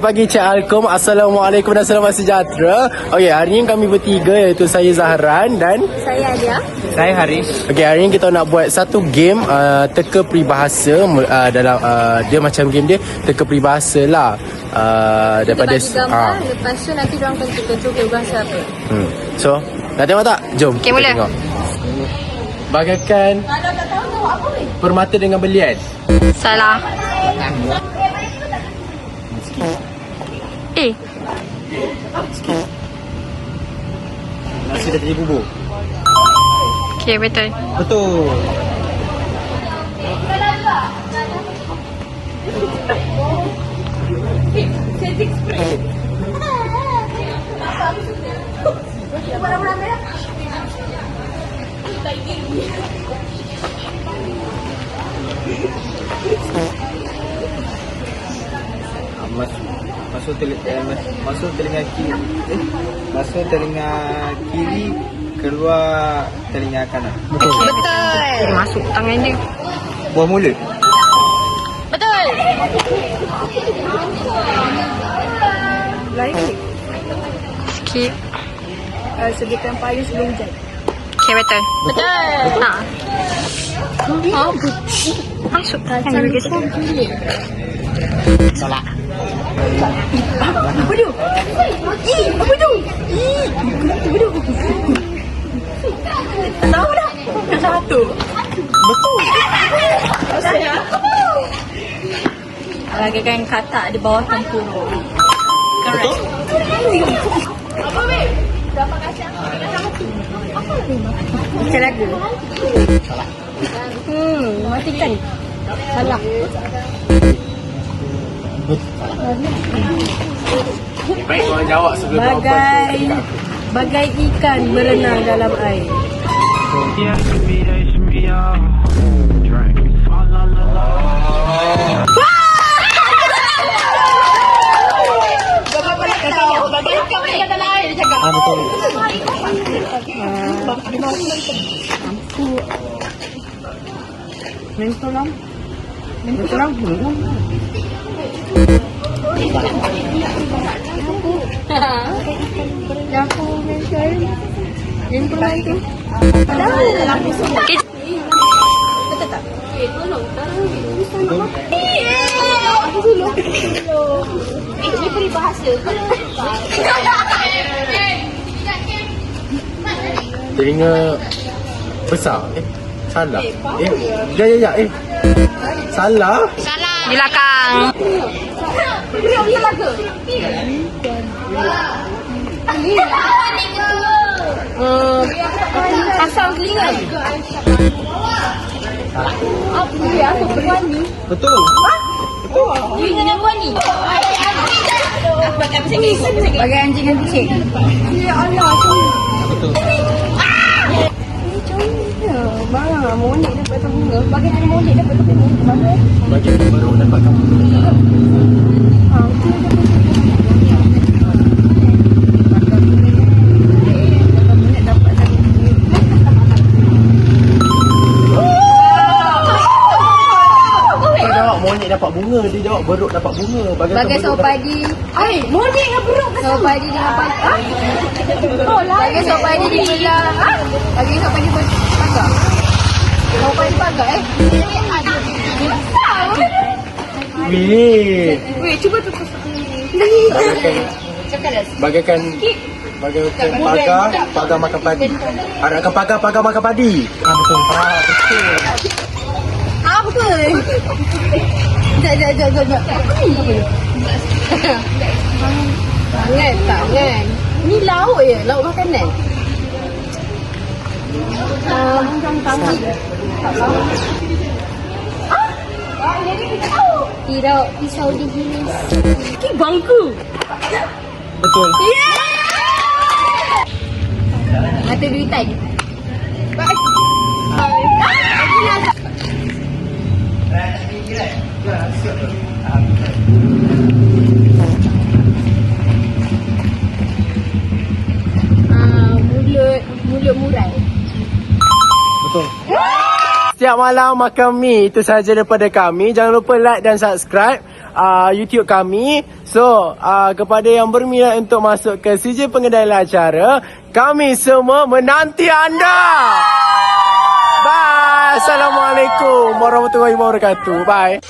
pagi Cik Alkom. Assalamualaikum dan selamat sejahtera. Okey, hari ini kami bertiga, iaitu saya Zahran dan Saya Adia. Saya Haris. okey, hari ini kita nak buat satu game teka peribahasa dalam dia macam game dia teka peribahasa lah. Daripada Kita bagi gambar, lepas tu nanti diorang akan teka peribahasa apa. So, nak tengok tak? Jom. Okey, kita mula. tengok. Bagaikan permata dengan belian. Salah. Nasi dah jadi bubur. Okey, betul. Betul. Masuk telinga kiri. Masuk telinga kiri, keluar telinga kanan. Betul. Masuk tangan dia. Buah mulut. Betul. Lain Skip. sediakan payung sebelum hujan. Okey, betul. Betul. Ha. Oh. Masuk tangan dia. Salah. Apa tu? Apa tu? Apa tu? Tahu dah. Satu. Betul. Bagaikan katak di bawah tempurung. Betul. Apa weh? Berapa kaca? Apa ni? Macam lagu. Salah. Matikan. Salah. Baik, korang jawab sebelum Bagai ikan berenang dalam air. betul. Mentolam. Yang aku mention yang pulang tu. Okey. Betul tak? Tolong. Aku dulu. Ini peribahasa. Telinga besar. Salah. Ya. Salah. Di belakang. Salah ke? Pasang telinga. Apa dia? Aku berani. Betul. Telinga yang berani. Bagai anjing dan kucing. Ya Allah. Betul. Bang, monik dapat bunga. Bagaimana monik dapat bunga? Bagi yang baru dapatkan bunga. Dia jawab monyet dapat bunga, dia jawab beruk dapat bunga. Bagai sawo padi. Monik dengan beruk. Sawo padi dengan padi. Bagai sawo padi dibelah. Bagai sawo padi pagar. Sawo padi pagar Wih. Weh, cuba tu. Bagaikan pagar makan padi. Harapkan pagar makan padi. Betul. Betul. Apa? Jap. Tangan. Ni lauk je, lauk makanan. Tangan. Tidak pisau dihiris. Ki bangku. Betul. Mata duitan. Mulut murai. Betul. setiap malam makan mi. Itu sahaja daripada kami. Jangan lupa like dan subscribe YouTube kami. So, kepada yang berminat untuk masuk ke CJ Pengendalian Acara, kami semua menanti anda. Bye. Assalamualaikum warahmatullahi wabarakatuh. Bye.